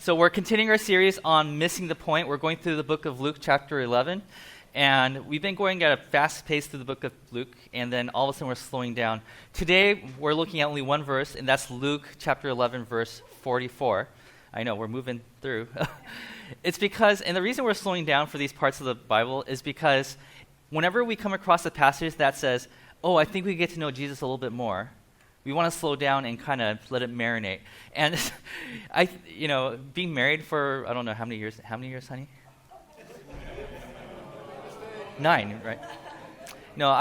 So we're continuing our series on missing the point. We're going through the book of Luke chapter 11. And we've been going at a fast pace through the book of Luke, and then all of a sudden we're slowing down. Today, we're looking at only one verse, and that's Luke chapter 11, verse 44. I know, we're moving through. It's because, and the reason we're slowing down for these parts of the Bible is because whenever we come across a passage that says, oh, I think we get to know Jesus a little bit more, we want to slow down and kind of let it marinate. And being married for, I don't know, how many years, honey? 9, right? No,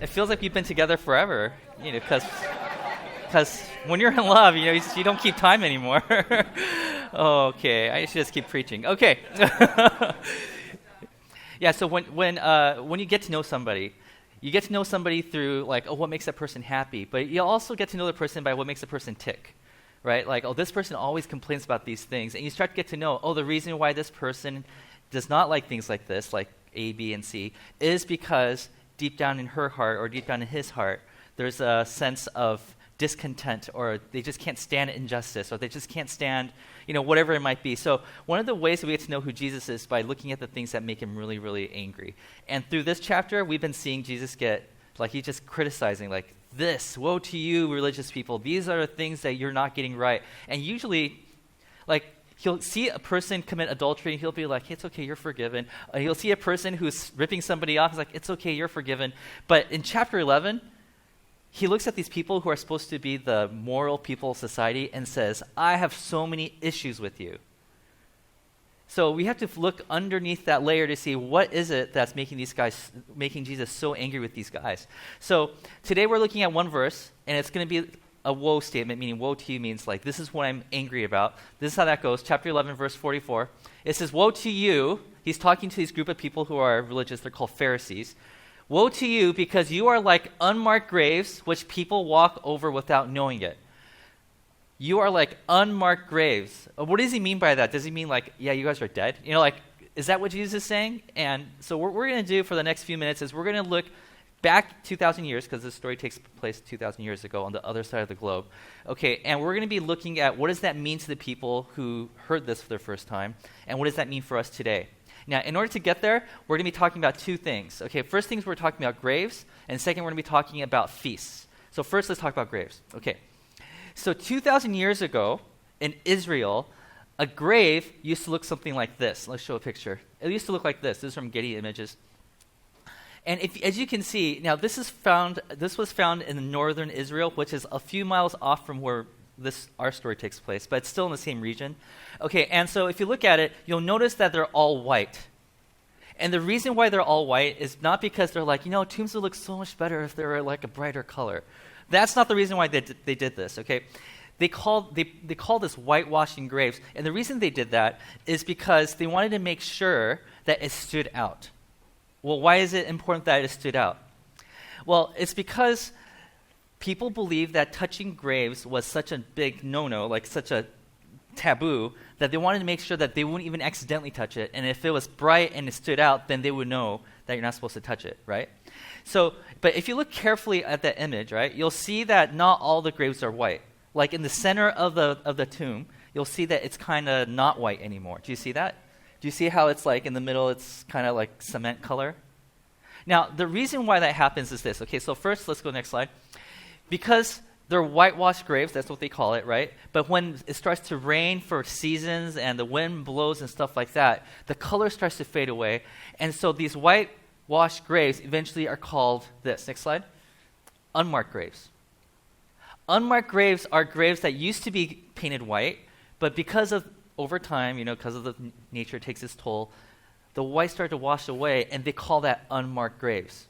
it feels like we've been together forever, because when you're in love, you don't keep time anymore. Okay, I should just keep preaching. Okay. Yeah, so when you get to know somebody, you get to know somebody through, what makes that person happy, but you also get to know the person by what makes the person tick, right? This person always complains about these things, and you start to get to know, the reason why this person does not like things like this, like A, B, and C, is because deep down in her heart or deep down in his heart, there's a sense of discontent, or they just can't stand injustice, or they just can't stand, whatever it might be. So one of the ways that we get to know who Jesus is by looking at the things that make him really, really angry. And through this chapter, we've been seeing Jesus get, he's just criticizing, this, woe to you, religious people. These are the things that you're not getting right. And usually, he'll see a person commit adultery, and he'll be like, hey, it's okay, you're forgiven. He'll see a person who's ripping somebody off, he's like, it's okay, you're forgiven. But in chapter 11, he looks at these people who are supposed to be the moral people of society and says, I have so many issues with you. So we have to look underneath that layer to see what is it that's making Jesus so angry with these guys. So today we're looking at one verse, and it's going to be a woe statement, meaning woe to you means this is what I'm angry about. This is how that goes. Chapter 11, verse 44. It says, woe to you. He's talking to this group of people who are religious. They're called Pharisees. Woe to you, because you are like unmarked graves, which people walk over without knowing it. You are like unmarked graves. What does he mean by that? Does he mean you guys are dead? Is that what Jesus is saying? And so what we're going to do for the next few minutes is we're going to look back 2,000 years, because this story takes place 2,000 years ago on the other side of the globe. Okay, and we're going to be looking at what does that mean to the people who heard this for the first time, and what does that mean for us today? Now, in order to get there, we're going to be talking about two things. Okay, first things we're talking about graves, and second we're going to be talking about feasts. So first, let's talk about graves. Okay, so 2,000 years ago in Israel, a grave used to look something like this. Let's show a picture. It used to look like this. This is from Getty Images. And as you can see, now this was found in northern Israel, which is a few miles off from where our story takes place, but it's still in the same region. Okay, and so if you look at it, you'll notice that they're all white. And the reason why they're all white is not because they're tombs would look so much better if they were a brighter color. That's not the reason why they did this, okay? They call this whitewashing graves, and the reason they did that is because they wanted to make sure that it stood out. Well, why is it important that it stood out? Well, it's because people believed that touching graves was such a big no-no, such a taboo, that they wanted to make sure that they wouldn't even accidentally touch it. And if it was bright and it stood out, then they would know that you're not supposed to touch it, right? So, but if you look carefully at that image, right, you'll see that not all the graves are white. In the center of the tomb, you'll see that it's kind of not white anymore. Do you see that? Do you see how it's in the middle, it's kind of cement color? Now, the reason why that happens is this. Okay, so first, let's go next slide. Because they're whitewashed graves, that's what they call it, right? But when it starts to rain for seasons and the wind blows and stuff like that, the color starts to fade away. And so these whitewashed graves eventually are called this. Next slide. Unmarked graves. Unmarked graves are graves that used to be painted white, but because of over time, because of the nature takes its toll, the white started to wash away, and they call that unmarked graves.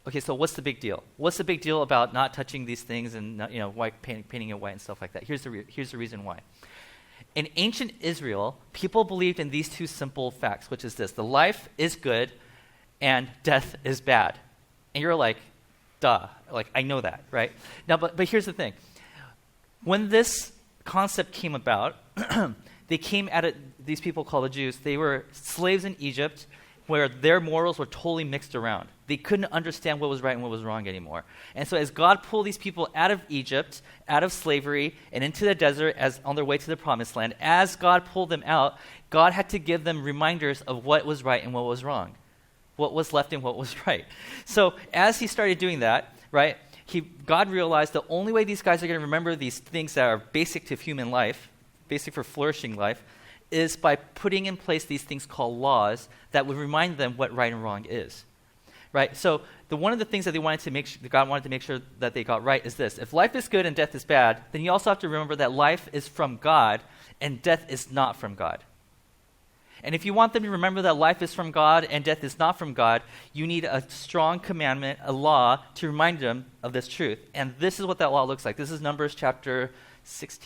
Okay, so what's the big deal? What's the big deal about not touching these things and not, white painting it white and stuff like that? Here's the reason why. In ancient Israel, people believed in these two simple facts, which is this: the life is good, and death is bad. And you're like, duh, I know that, right? Now, but here's the thing: when this concept came about, they came at it. These people called the Jews. They were slaves in Egypt. where their morals were totally mixed around. They couldn't understand what was right and what was wrong anymore. And so as God pulled these people out of Egypt, out of slavery, and into the desert as on their way to the promised land, as God pulled them out, God had to give them reminders of what was right and what was wrong, what was left and what was right. So as he started doing that, right, God realized the only way these guys are going to remember these things that are basic to human life, basic for flourishing life, is by putting in place these things called laws that would remind them what right and wrong is. Right? So one of the things that God wanted to make sure that they got right is this. If life is good and death is bad, then you also have to remember that life is from God and death is not from God. And if you want them to remember that life is from God and death is not from God, you need a strong commandment, a law, to remind them of this truth. And this is what that law looks like. This is Numbers chapter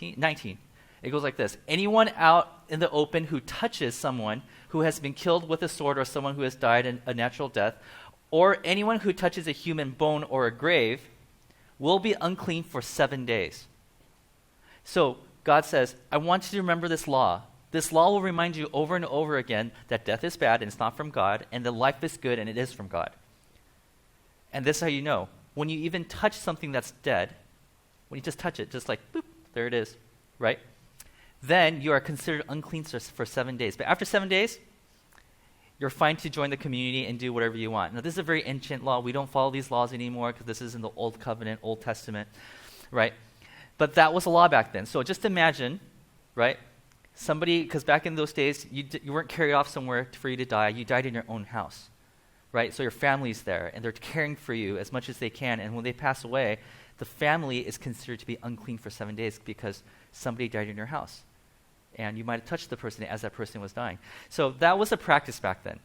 19. It goes like this. Anyone out in the open who touches someone who has been killed with a sword or someone who has died in a natural death, or anyone who touches a human bone or a grave, will be unclean for 7 days. So God says, I want you to remember this law. This law will remind you over and over again that death is bad and it's not from God, and that life is good and it is from God. And this is how you know. When you even touch something that's dead, when you just touch it, just like, boop, there it is, right? Then you are considered unclean for 7 days. But after 7 days, you're fine to join the community and do whatever you want. Now, this is a very ancient law. We don't follow these laws anymore because this is in the Old Covenant, Old Testament, right? But that was a law back then. So just imagine, right? Somebody, because back in those days, you weren't carried off somewhere for you to die. You died in your own house, right? So your family's there, and they're caring for you as much as they can. And when they pass away, the family is considered to be unclean for 7 days because somebody died in your house. And you might have touched the person as that person was dying. So that was a practice back then.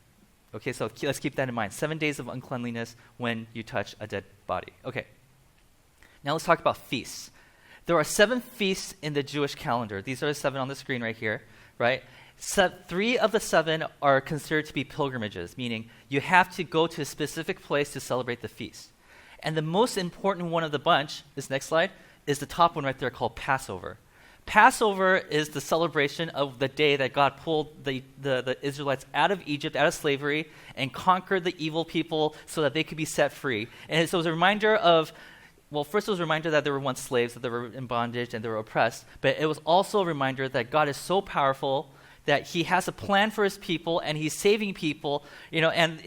Okay, so let's keep that in mind. 7 days of uncleanliness when you touch a dead body. Okay. Now let's talk about feasts. There are 7 feasts in the Jewish calendar. These are the 7 on the screen right here, right? 3 of the 7 are considered to be pilgrimages, meaning you have to go to a specific place to celebrate the feast. And the most important one of the bunch, this next slide, is the top one right there called Passover. Passover is the celebration of the day that God pulled the Israelites out of Egypt, out of slavery, and conquered the evil people so that they could be set free. And so it was a reminder of, well, first it was a reminder that they were once slaves, that they were in bondage and they were oppressed, but it was also a reminder that God is so powerful that he has a plan for his people and he's saving people, and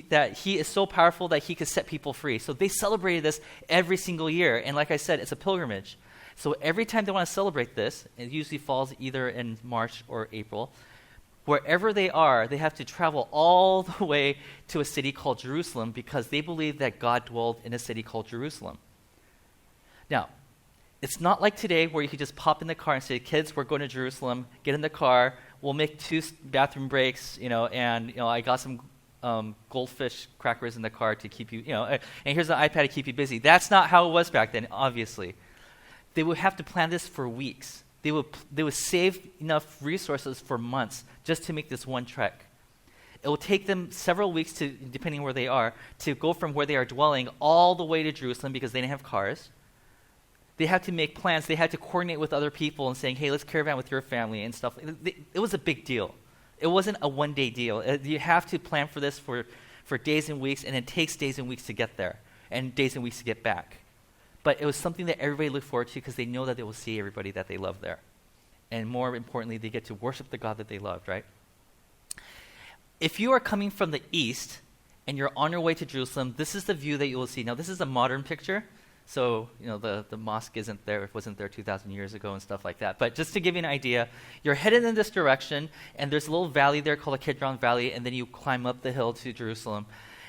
that he is so powerful that he could set people free. So they celebrated this every single year. And like I said, it's a pilgrimage. So every time they want to celebrate this, it usually falls either in March or April, wherever they are, they have to travel all the way to a city called Jerusalem because they believe that God dwelled in a city called Jerusalem. Now, it's not like today where you could just pop in the car and say, kids, we're going to Jerusalem, get in the car, we'll make 2 bathroom breaks, and I got some goldfish crackers in the car to keep you, and here's an iPad to keep you busy. That's not how it was back then, obviously. They would have to plan this for weeks. They would save enough resources for months just to make this one trek. It will take them several weeks to, depending where they are, to go from where they are dwelling all the way to Jerusalem because they didn't have cars. They had to make plans. They had to coordinate with other people and saying, hey, let's caravan with your family and stuff. It was a big deal. It wasn't a one-day deal. You have to plan for this for days and weeks, and it takes days and weeks to get there and days and weeks to get back. But it was something that everybody looked forward to because they know that they will see everybody that they love there. And more importantly, they get to worship the God that they loved, right? If you are coming from the east and you're on your way to Jerusalem, this is the view that you will see. Now, this is a modern picture. So, the mosque isn't there. It wasn't there 2,000 years ago and stuff like that. But just to give you an idea, you're headed in this direction, and there's a little valley there called the Kidron Valley, and then you climb up the hill to Jerusalem.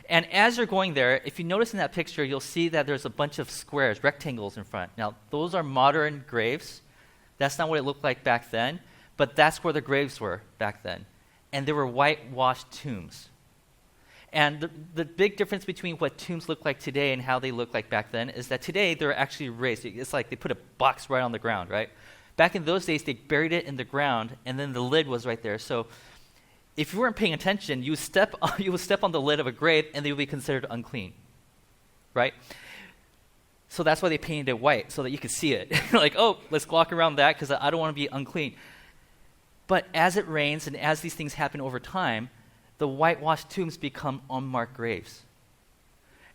And as you're going there, if you notice in that picture, you'll see that there's a bunch of squares, rectangles in front. Now, those are modern graves. That's not what it looked like back then, but that's where the graves were back then. And they were whitewashed tombs. And the big difference between what tombs look like today and how they look like back then is that today they're actually raised. It's like they put a box right on the ground, right? Back in those days, they buried it in the ground, and then the lid was right there. So if you weren't paying attention, you would step on the lid of a grave, and they would be considered unclean, right? So that's why they painted it white, so that you could see it. Like, oh, let's walk around that because I don't want to be unclean. But as it rains and as these things happen over time, the whitewashed tombs become unmarked graves.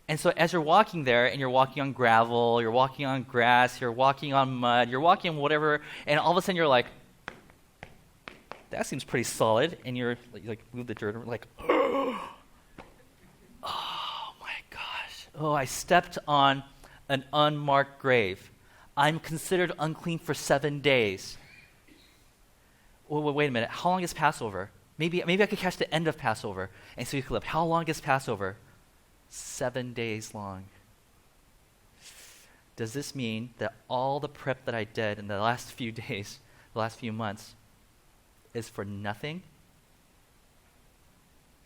And so as you're walking there, and you're walking on gravel, you're walking on grass, you're walking on mud, you're walking on whatever, and all of a sudden you're like, that seems pretty solid, and you're like move the dirt, and like, oh my gosh, I stepped on an unmarked grave. I'm considered unclean for 7 days. Wait a minute, how long is Passover? Maybe I could catch the end of Passover. And so you clip, how long is Passover? 7 days long. Does this mean that all the prep that I did in the last few days, the last few months, is for nothing?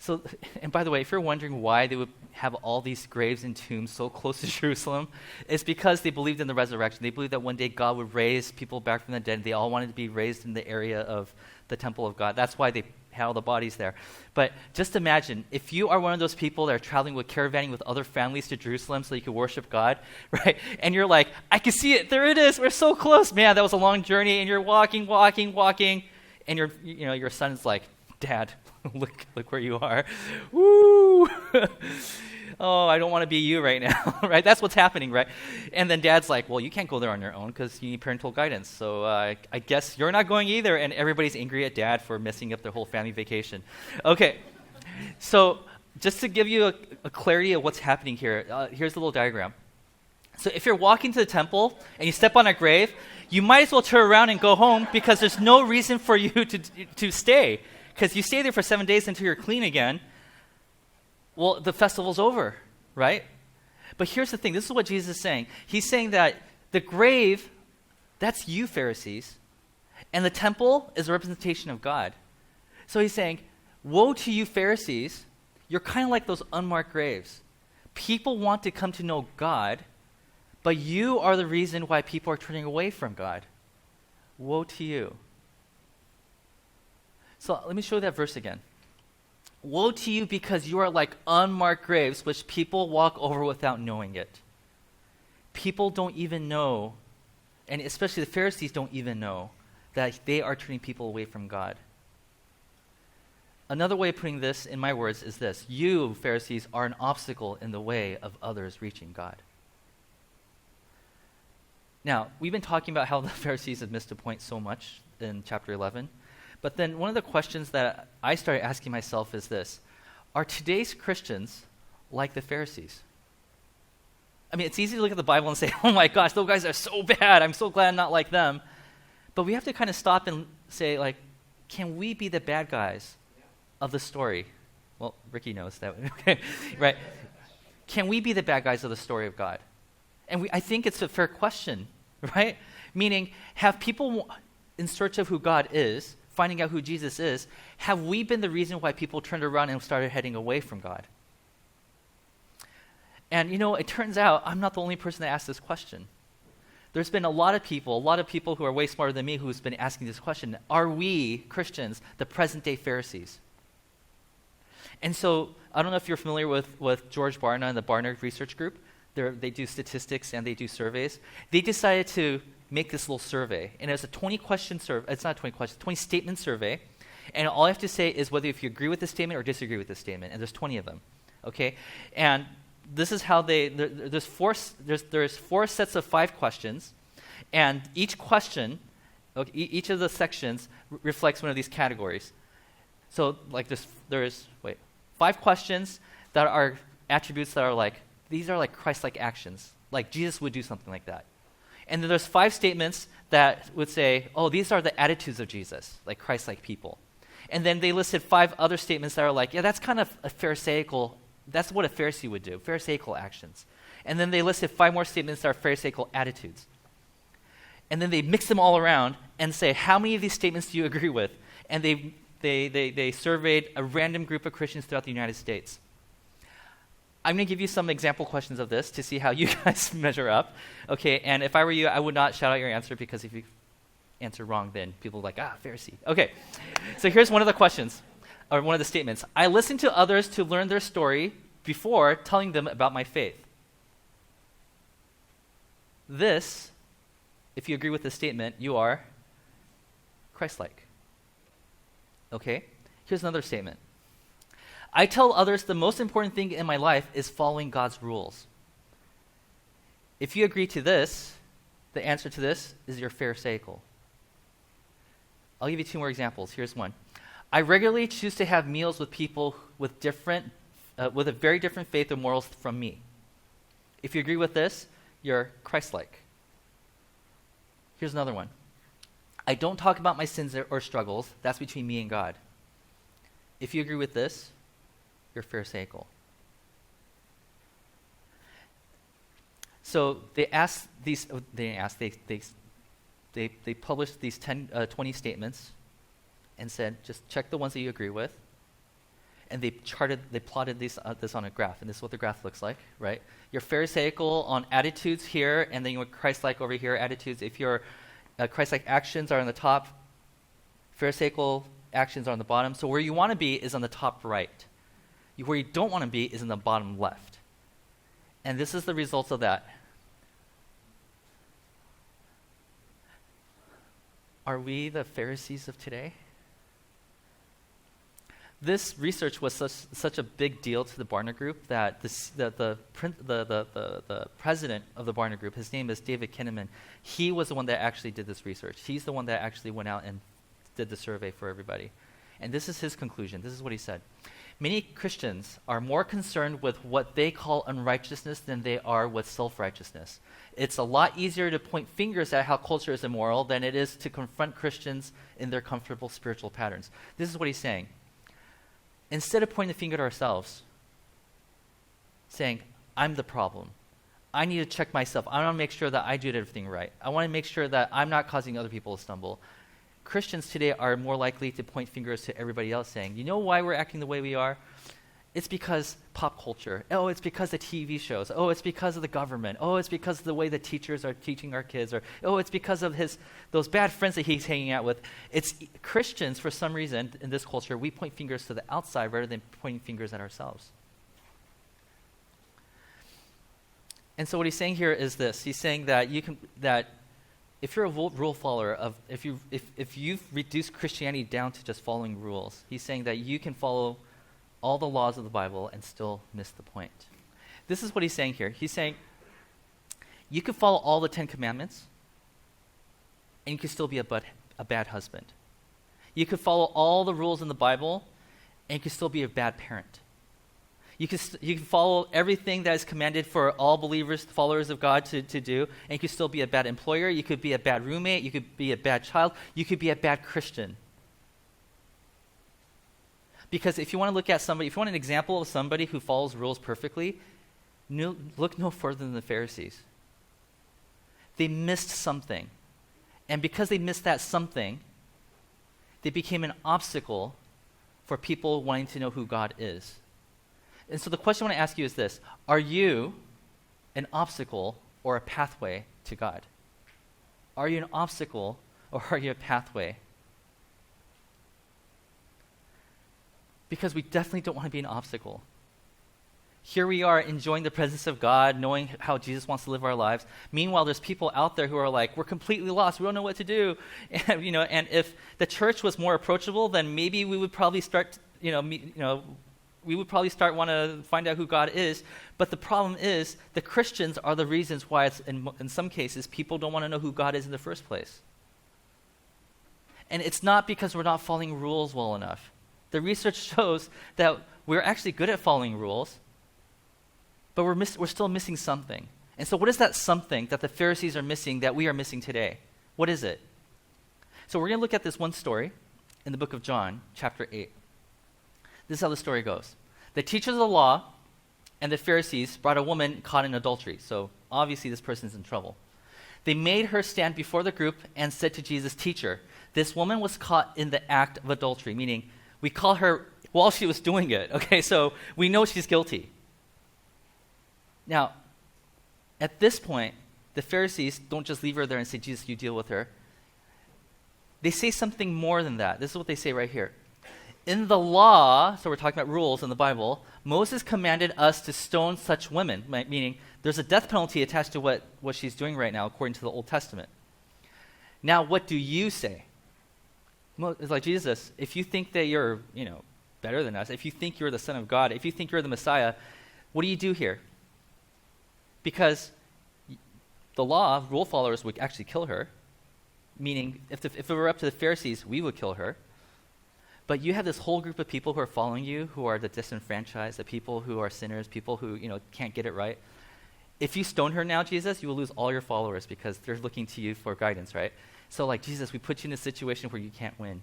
So, and by the way, if you're wondering why they would have all these graves and tombs so close to Jerusalem, it's because they believed in the resurrection. They believed that one day God would raise people back from the dead. They all wanted to be raised in the area of the temple of God. That's why they had all the bodies there. But just imagine, if you are one of those people that are traveling with caravanning with other families to Jerusalem so you can worship God, right? And you're like, I can see it. There it is. We're so close. Man, that was a long journey. And you're walking. And your son's like, Dad, look where you are. Woo! Oh, I don't want to be you right now, right? That's what's happening, right? And then Dad's like, well, you can't go there on your own because you need parental guidance. So I guess you're not going either. And everybody's angry at Dad for messing up their whole family vacation. Okay, so just to give you a clarity of what's happening here, here's the little diagram. So if you're walking to the temple and you step on a grave, you might as well turn around and go home because there's no reason for you to stay. Because you stay there for 7 days until you're clean again. Well, the festival's over, right? But here's the thing. This is what Jesus is saying. He's saying that the grave, that's you, Pharisees. And the temple is a representation of God. So he's saying, woe to you, Pharisees. You're kind of like those unmarked graves. People want to come to know God, but you are the reason why people are turning away from God. Woe to you. So let me show you that verse again. Woe to you because you are like unmarked graves, which people walk over without knowing it. People don't even know, and especially the Pharisees don't even know, that they are turning people away from God. Another way of putting this in my words is this. You, Pharisees, are an obstacle in the way of others reaching God. Now, we've been talking about how the Pharisees have missed a point so much in chapter 11. But then one of the questions that I started asking myself is this. Are today's Christians like the Pharisees? I mean, it's easy to look at the Bible and say, oh my gosh, those guys are so bad. I'm so glad I'm not like them. But we have to kind of stop and say, like, can we be the bad guys of the story? Well, Ricky knows that. Okay, right? Can we be the bad guys of the story of God? And I think it's a fair question, right? Meaning, have people in search of who God is, finding out who Jesus is, have we been the reason why people turned around and started heading away from God? And it turns out I'm not the only person that asked this question. There's been a lot of people who are way smarter than me who's been asking this question. Are we, Christians, the present-day Pharisees? And so I don't know if you're familiar with George Barna and the Barna Research Group. They do statistics and they do surveys. They decided to make this little survey. And it was a 20-question survey. It's not 20 questions, 20-statement survey. And all I have to say is whether if you agree with this statement or disagree with this statement. And there's 20 of them. Okay? And this is how there's four sets of 5 questions. And each question, each of the sections reflects one of these categories. So like there's 5 questions that are attributes that are like, these are like Christ-like actions. Like Jesus would do something like that. And then there's 5 statements that would say, oh, these are the attitudes of Jesus, like Christ-like people. And then they listed 5 other statements that are like, yeah, that's kind of a Pharisaical, that's what a Pharisee would do, Pharisaical actions. And then they listed 5 more statements that are Pharisaical attitudes. And then they mix them all around and say, how many of these statements do you agree with? And they surveyed a random group of Christians throughout the United States. I'm going to give you some example questions of this to see how you guys measure up. Okay, and if I were you, I would not shout out your answer because if you answer wrong, then people are like, Pharisee. Okay, so here's one of the questions, or one of the statements. I listen to others to learn their story before telling them about my faith. This, if you agree with this statement, you are Christ-like. Okay, here's another statement. I tell others the most important thing in my life is following God's rules. If you agree to this, the answer to this is you're Pharisaical. I'll give you 2 more examples. Here's one. I regularly choose to have meals with people with a very different faith or morals from me. If you agree with this, you're Christ-like. Here's another one. I don't talk about my sins or struggles. That's between me and God. If you agree with this, you're Pharisaical. So they published these 20 statements and said, just check the ones that you agree with. And they plotted this on a graph, and this is what the graph looks like, right? You're Pharisaical on attitudes here, and then you're Christ-like over here, attitudes. If your Christ-like actions are on the top, Pharisaical actions are on the bottom. So where you want to be is on the top right. Where you don't want to be is in the bottom left. And this is the results of that. Are we the Pharisees of today? This research was such a big deal to the Barna Group that the president of the Barna Group, his name is David Kinnaman, he was the one that actually did this research. He's the one that actually went out and did the survey for everybody. And this is his conclusion. This is what he said. Many Christians are more concerned with what they call unrighteousness than they are with self-righteousness. It's a lot easier to point fingers at how culture is immoral than it is to confront Christians in their comfortable spiritual patterns. This is what he's saying. Instead of pointing the finger at ourselves, saying, I'm the problem. I need to check myself. I want to make sure that I did everything right. I want to make sure that I'm not causing other people to stumble. Christians today are more likely to point fingers to everybody else, saying, you know why we're acting the way we are? It's because pop culture. Oh, it's because of TV shows. Oh, it's because of the government. Oh, it's because of the way the teachers are teaching our kids. Or, oh, it's because of those bad friends that he's hanging out with. It's Christians, for some reason, in this culture, we point fingers to the outside rather than pointing fingers at ourselves. And so what he's saying here is this. He's saying that if you're a rule follower, if you've reduced Christianity down to just following rules, he's saying that you can follow all the laws of the Bible and still miss the point. This is what he's saying here. He's saying you can follow all the 10 Commandments and you can still be a bad husband. You could follow all the rules in the Bible and you can still be a bad parent. You can follow everything that is commanded for all believers, followers of God to do, and you could still be a bad employer. You could be a bad roommate. You could be a bad child. You could be a bad Christian. Because if you want to look at somebody, if you want an example of somebody who follows rules perfectly, look no further than the Pharisees. They missed something. And because they missed that something, they became an obstacle for people wanting to know who God is. And so the question I want to ask you is this. Are you an obstacle or a pathway to God? Are you an obstacle or are you a pathway? Because we definitely don't want to be an obstacle. Here we are enjoying the presence of God, knowing how Jesus wants to live our lives. Meanwhile, there's people out there who are like, we're completely lost. We don't know what to do. And, and if the church was more approachable, then maybe we would probably start, we would probably start want to find out who God is. But the problem is the Christians are the reasons why it's, in some cases, people don't want to know who God is in the first place. And it's not because we're not following rules well enough. The research shows that we're actually good at following rules, but we're still missing something. And so what is that something that the Pharisees are missing that we are missing today? What is it? So we're going to look at this one story in the book of John, chapter 8. This is how the story goes. The teachers of the law and the Pharisees brought a woman caught in adultery. So obviously this person's in trouble. They made her stand before the group and said to Jesus, "Teacher, this woman was caught in the act of adultery," meaning we call her while she was doing it. Okay, so we know she's guilty. Now, at this point, the Pharisees don't just leave her there and say, "Jesus, you deal with her." They say something more than that. This is what they say right here. In the law, so we're talking about rules in the Bible, Moses commanded us to stone such women, meaning there's a death penalty attached to what she's doing right now according to the Old Testament. Now, what do you say? Well, it's like, Jesus, if you think that you're, better than us, if you think you're the Son of God, if you think you're the Messiah, what do you do here? Because the law, rule followers would actually kill her, meaning if it were up to the Pharisees, we would kill her. But you have this whole group of people who are following you, who are the disenfranchised, the people who are sinners, people who can't get it right. If you stone her now, Jesus, you will lose all your followers because they're looking to you for guidance, right? So like, Jesus, we put you in a situation where you can't win.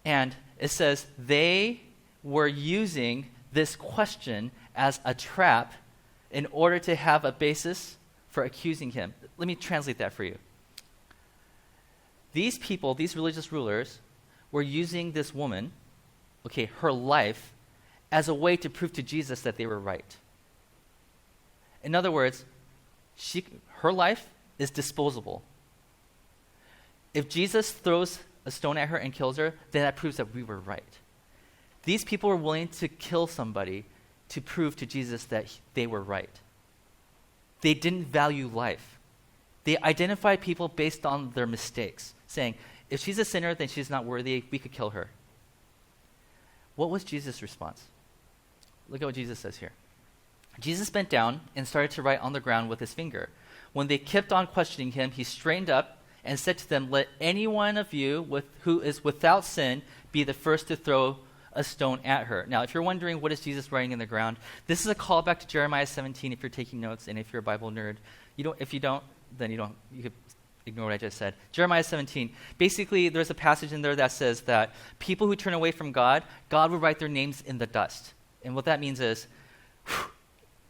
And it says they were using this question as a trap in order to have a basis for accusing him. Let me translate that for you. These people, these religious rulers, were using this woman, her life, as a way to prove to Jesus that they were right. In other words, her life is disposable. If Jesus throws a stone at her and kills her, then that proves that we were right. These people were willing to kill somebody to prove to Jesus that they were right. They didn't value life. They identified people based on their mistakes, saying, if she's a sinner, then she's not worthy, we could kill her. What was Jesus' response? Look at what Jesus says here. Jesus bent down and started to write on the ground with his finger. When they kept on questioning him, he straightened up and said to them, let any one of you who is without sin be the first to throw a stone at her. Now, if you're wondering what is Jesus writing in the ground, this is a callback to Jeremiah 17 if you're taking notes and if you're a Bible nerd. If you don't, then you could ignore what I just said. Jeremiah 17. Basically, there's a passage in there that says that people who turn away from God will write their names in the dust. And what that means is,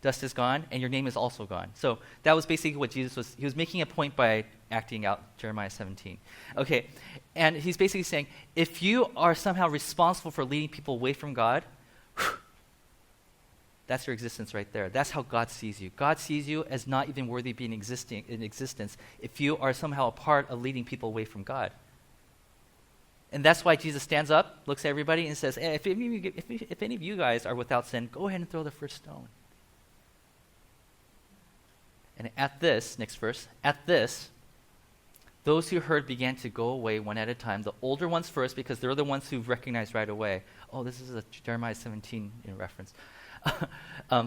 dust is gone, and your name is also gone. So that was basically what Jesus was. He was making a point by acting out Jeremiah 17. Okay, and he's basically saying, if you are somehow responsible for leading people away from God, that's your existence right there. That's how God sees you. God sees you as not even worthy of being in existence if you are somehow a part of leading people away from God. And that's why Jesus stands up, looks at everybody, and says, hey, if any of you guys are without sin, go ahead and throw the first stone. And at this, next verse, those who heard began to go away one at a time. The older ones first, because they're the ones who recognized right away. Oh, this is a Jeremiah 17 reference.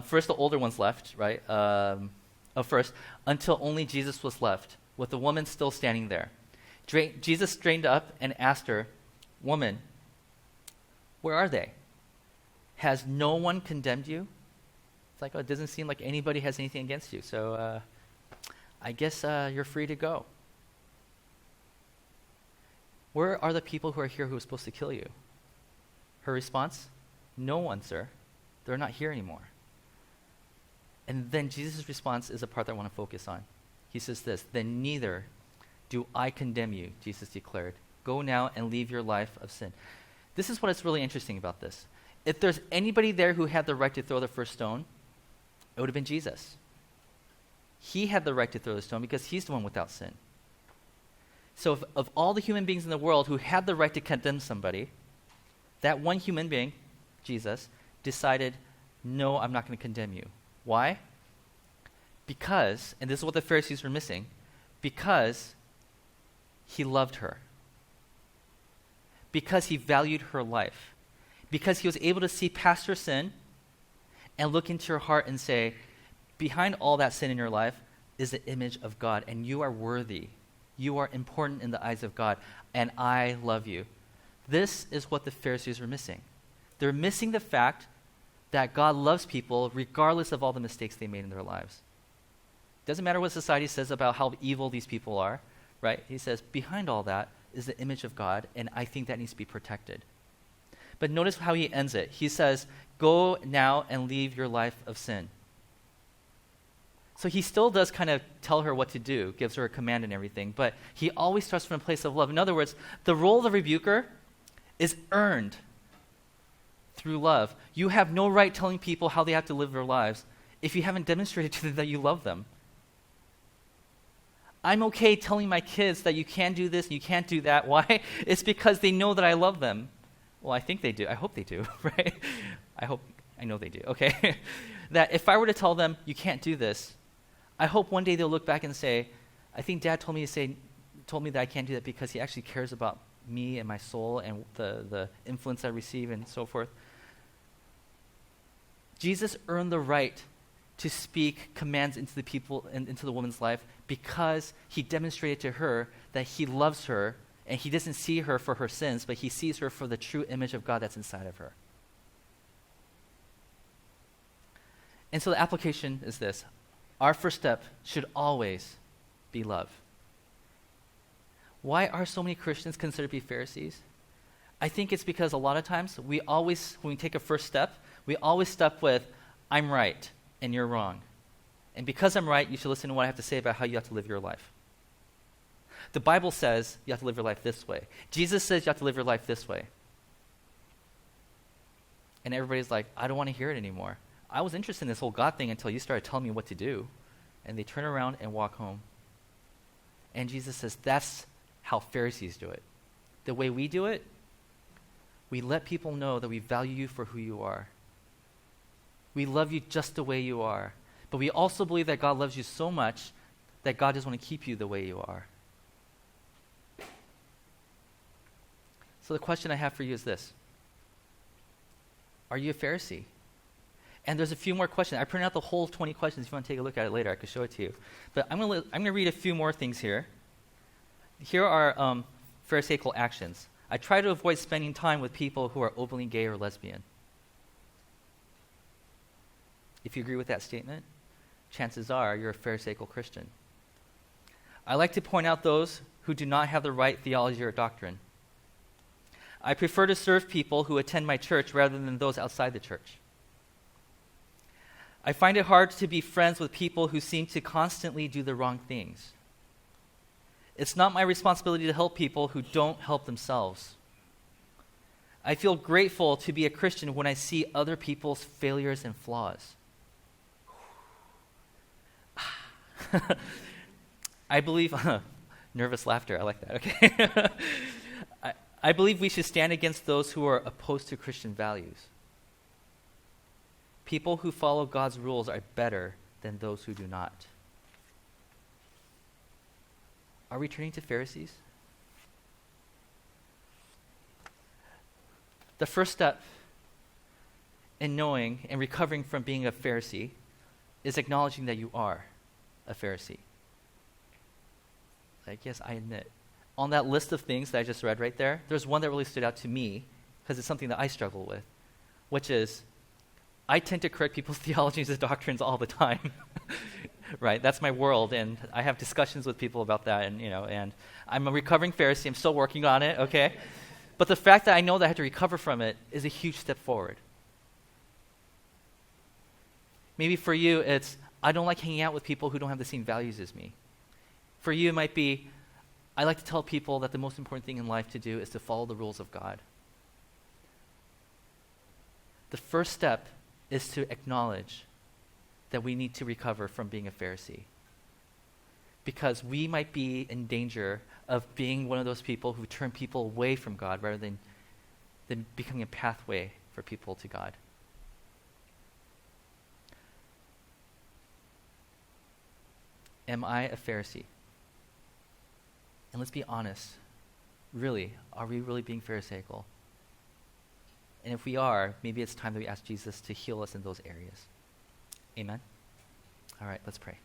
First, the older ones left, right? First, until only Jesus was left, with the woman still standing there. Jesus straightened up and asked her, woman, where are they? Has no one condemned you? It's like, it doesn't seem like anybody has anything against you, so I guess you're free to go. Where are the people who are here who are supposed to kill you? Her response, no one, sir. They're not here anymore. And then Jesus' response is the part that I want to focus on. He says this, then neither do I condemn you, Jesus declared. Go now and leave your life of sin. This is what is really interesting about this. If there's anybody there who had the right to throw the first stone, it would have been Jesus. He had the right to throw the stone because he's the one without sin. So if, of all the human beings in the world who had the right to condemn somebody, that one human being, Jesus, decided, no, I'm not going to condemn you. Why? Because, and this is what the Pharisees were missing, because he loved her. Because he valued her life. Because he was able to see past her sin and look into her heart and say, behind all that sin in your life is the image of God, and you are worthy. You are important in the eyes of God, and I love you. This is what the Pharisees were missing. They're missing the fact that God loves people regardless of all the mistakes they made in their lives. Doesn't matter what society says about how evil these people are, right? He says, behind all that is the image of God, and I think that needs to be protected. But notice how he ends it. He says, go now and leave your life of sin. So he still does kind of tell her what to do, gives her a command and everything, but he always starts from a place of love. In other words, the role of the rebuker is earned through love. You have no right telling people how they have to live their lives if you haven't demonstrated to them that you love them. I'm okay telling my kids that you can't do this and you can't do that. Why? It's because they know that I love them. Well, I think they do. I hope they do, right? I know they do, okay? That if I were to tell them, you can't do this, I hope one day they'll look back and say, I think Dad told me that I can't do that because he actually cares about me and my soul and the influence I receive and so forth. Jesus earned the right to speak commands into the people and into the woman's life because he demonstrated to her that he loves her and he doesn't see her for her sins, but he sees her for the true image of God that's inside of her. And so the application is this. Our first step should always be love. Why are so many Christians considered to be Pharisees? I think it's because a lot of times when we take a first step, we always step with, I'm right and you're wrong. And because I'm right, you should listen to what I have to say about how you have to live your life. The Bible says you have to live your life this way. Jesus says you have to live your life this way. And everybody's like, I don't want to hear it anymore. I was interested in this whole God thing until you started telling me what to do. And they turn around and walk home. And Jesus says that's how Pharisees do it. The way we do it, we let people know that we value you for who you are. We love you just the way you are. But we also believe that God loves you so much that God doesn't want to keep you the way you are. So the question I have for you is this. Are you a Pharisee? And there's a few more questions. I printed out the whole 20 questions. If you want to take a look at it later, I could show it to you. But I'm going to read a few more things here. Here are Pharisaical actions. I try to avoid spending time with people who are openly gay or lesbian. If you agree with that statement, chances are you're a Pharisaical Christian. I like to point out those who do not have the right theology or doctrine. I prefer to serve people who attend my church rather than those outside the church. I find it hard to be friends with people who seem to constantly do the wrong things. It's not my responsibility to help people who don't help themselves. I feel grateful to be a Christian when I see other people's failures and flaws. I believe, nervous laughter, I like that, okay. I believe we should stand against those who are opposed to Christian values. People who follow God's rules are better than those who do not. Are we turning to Pharisees? The first step in knowing and recovering from being a Pharisee is acknowledging that you are a Pharisee. Like, yes, I admit. On that list of things that I just read right there, there's one that really stood out to me because it's something that I struggle with, which is I tend to correct people's theologies and doctrines all the time. Right? That's my world, and I have discussions with people about that, and I'm a recovering Pharisee. I'm still working on it, okay? But the fact that I know that I have to recover from it is a huge step forward. Maybe for you, it's, I don't like hanging out with people who don't have the same values as me. For you, it might be, I like to tell people that the most important thing in life to do is to follow the rules of God. The first step is to acknowledge that we need to recover from being a Pharisee. Because we might be in danger of being one of those people who turn people away from God rather than becoming a pathway for people to God. Am I a Pharisee? And let's be honest. Really, are we really being Pharisaical? And if we are, maybe it's time that we ask Jesus to heal us in those areas. Amen? All right, let's pray.